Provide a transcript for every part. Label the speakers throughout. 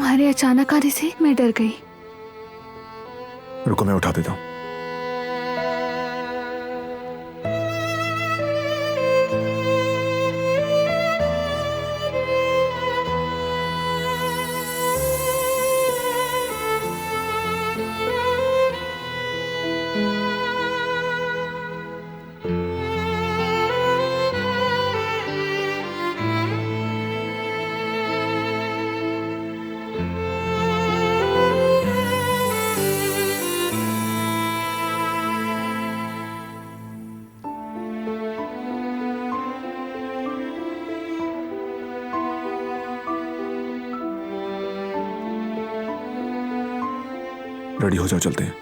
Speaker 1: तुम्हारे अचानक आने से मैं डर गई।
Speaker 2: रुको, मैं उठा देता हूँ। रेडी हो जाओ, चलते हैं।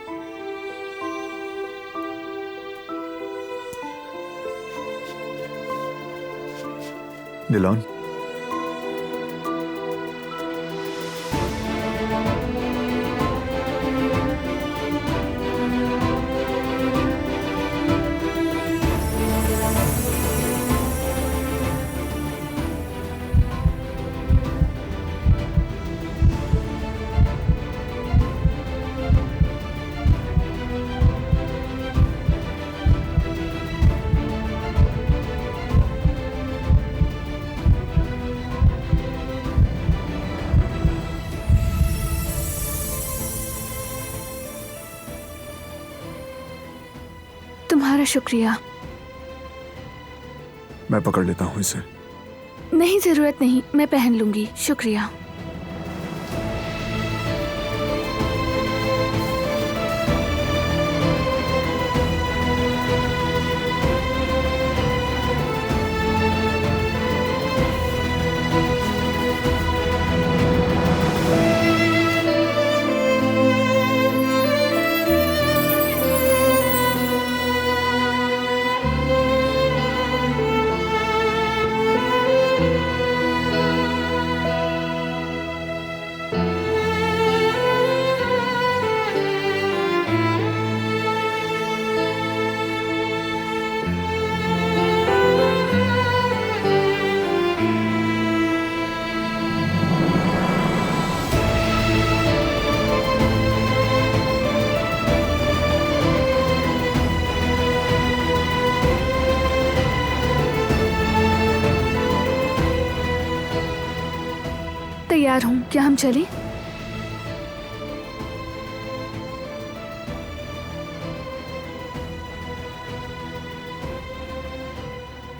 Speaker 2: दिलान,
Speaker 1: तुम्हारा शुक्रिया।
Speaker 2: मैं पकड़ लेता हूँ इसे।
Speaker 1: नहीं, जरूरत नहीं, मैं पहन लूंगी, शुक्रिया। तैयार हूँ, क्या हम चलें?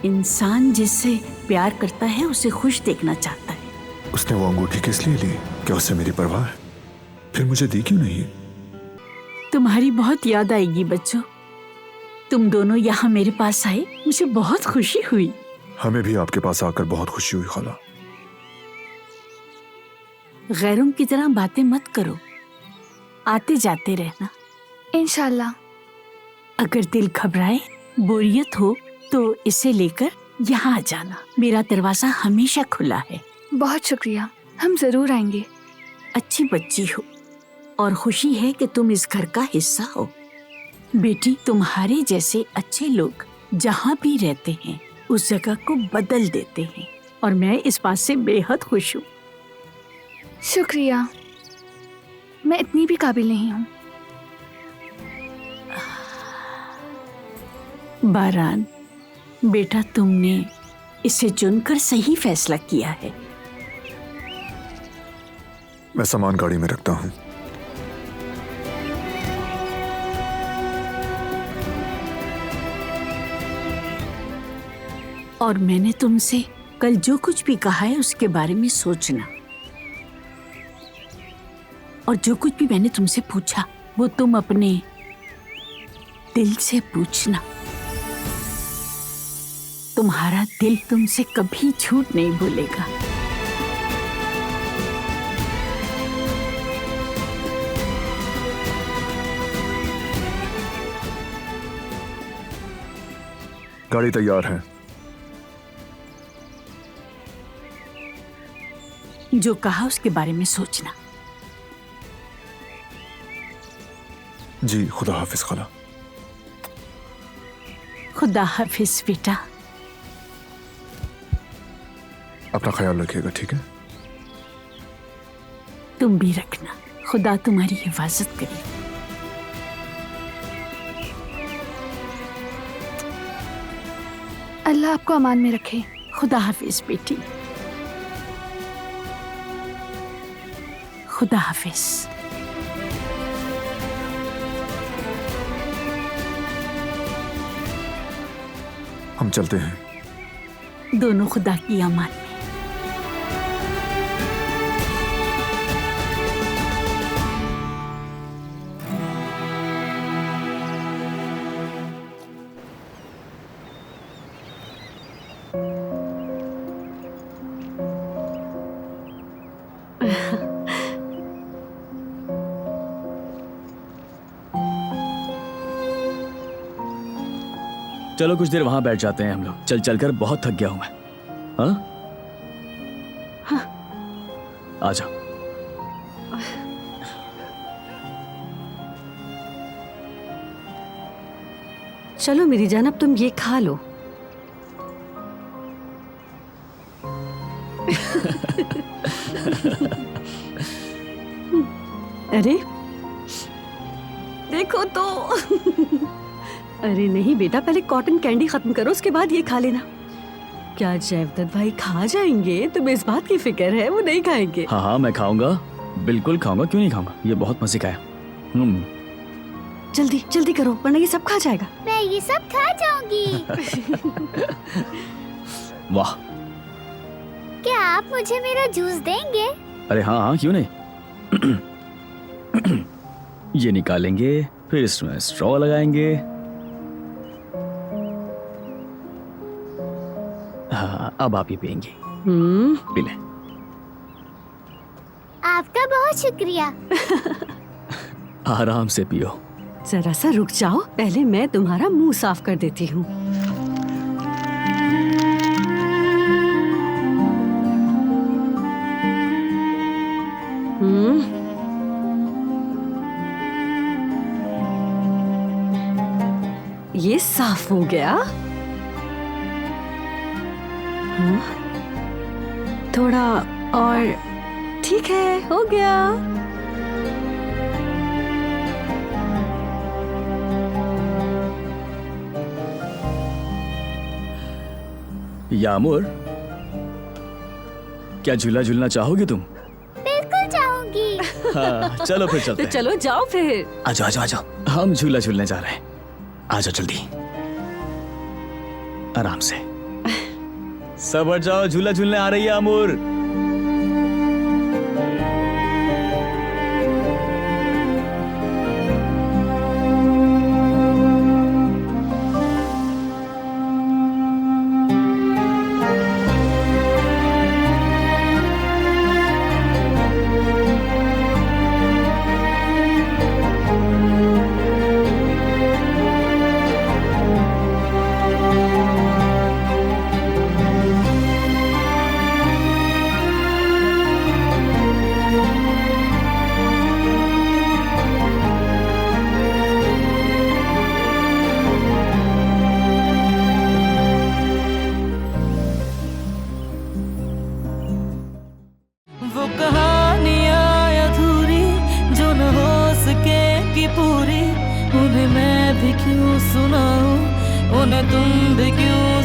Speaker 3: इंसान जिससे प्यार करता है उसे खुश देखना चाहता है।
Speaker 2: उसने वो अंगूठी किस लिए ली? क्या उससे मेरी परवाह है? फिर मुझे दी क्यों नहीं?
Speaker 3: तुम्हारी बहुत याद आएगी बच्चों। तुम दोनों यहाँ मेरे पास आए, मुझे बहुत खुशी हुई।
Speaker 2: हमें भी आपके पास आकर बहुत खुशी हुई खाला।
Speaker 3: गैरों की तरह बातें मत करो, आते जाते रहना।
Speaker 1: इंशाल्लाह।
Speaker 3: अगर दिल घबराए, बोरियत हो तो इसे लेकर यहाँ आ जाना। मेरा दरवाजा हमेशा खुला है।
Speaker 1: बहुत शुक्रिया, हम जरूर आएंगे।
Speaker 3: अच्छी बच्ची हो और खुशी है कि तुम इस घर का हिस्सा हो। बेटी, तुम्हारे जैसे अच्छे लोग जहाँ भी रहते हैं उस जगह को बदल देते हैं और मैं इस बात से बेहद खुश हूँ।
Speaker 1: शुक्रिया, मैं इतनी भी काबिल नहीं हूँ।
Speaker 3: बारान, बेटा तुमने इसे चुनकर सही फैसला किया है।
Speaker 2: मैं सामान गाड़ी में रखता हूँ।
Speaker 3: और मैंने तुमसे कल जो कुछ भी कहा है उसके बारे में सोचना, और जो कुछ भी मैंने तुमसे पूछा वो तुम अपने दिल से पूछना। तुम्हारा दिल तुमसे कभी झूठ नहीं बोलेगा।
Speaker 2: गाड़ी तैयार है।
Speaker 3: जो कहा उसके बारे में सोचना।
Speaker 2: जी, खुदा हाफिज खाला।
Speaker 3: खुदा हाफिज बेटा।
Speaker 2: अपना ख्याल रखिएगा, ठीक है?
Speaker 3: तुम भी रखना। खुदा तुम्हारी हिफाजत करे।
Speaker 1: अल्लाह आपको अमान में रखे।
Speaker 3: खुदा हाफिज बेटी। खुदा हाफिज।
Speaker 2: हम चलते हैं।
Speaker 3: दोनों खुदा की अमान में।
Speaker 4: चलो कुछ देर वहां बैठ जाते हैं हम लोग। चल चल कर बहुत थक गया हूं मैं। हाँ आ जाओ।
Speaker 5: चलो मेरी जान, अब तुम ये खा लो। अरे देखो तो। अरे नहीं बेटा, पहले कॉटन कैंडी खत्म करो, उसके बाद ये खा लेना। क्या जयवदत्त भाई खा जाएंगे? तुम्हें इस बात की फिक्र है? वो नहीं खाएंगे।
Speaker 4: हाँ हाँ मैं खाऊंगा, बिल्कुल खाऊंगा, क्यों नहीं खाऊंगा। ये बहुत मजे का है।
Speaker 5: जल्दी जल्दी करो वरना ये सब खा जाएगा।
Speaker 6: मैं ये सब खा जाऊंगी।
Speaker 4: वाह।
Speaker 6: क्या आप मुझे मेरा जूस देंगे?
Speaker 4: अरे हाँ हाँ क्यों नहीं। ये निकालेंगे, फिर इसमें स्ट्रॉ लगाएंगे। हाँ अब आप ही पियेंगी। पी लें।
Speaker 6: आपका बहुत शुक्रिया।
Speaker 4: आराम से पियो।
Speaker 5: जरा सा रुक जाओ, पहले मैं तुम्हारा मुंह साफ कर देती हूँ। ये साफ हो गया। हाँ? थोड़ा और। ठीक है, हो गया।
Speaker 4: यामुर, क्या झूला झूलना चाहोगी तुम?
Speaker 6: बिल्कुल चाहूंगी।
Speaker 4: हाँ, चलो फिर चलते
Speaker 5: तो
Speaker 4: हैं।
Speaker 5: चलो जाओ फिर।
Speaker 4: आ जाओ आ जाओ आ जाओ। हम झूला झूलने जा रहे हैं। आ जाओ जल्दी, आराम से। सब हट जाओ, झूला झूलने आ रही है अमूर।
Speaker 7: पूरी उन्हें मैं भी क्यों सुनाऊं, उन्हें तुम भी क्यों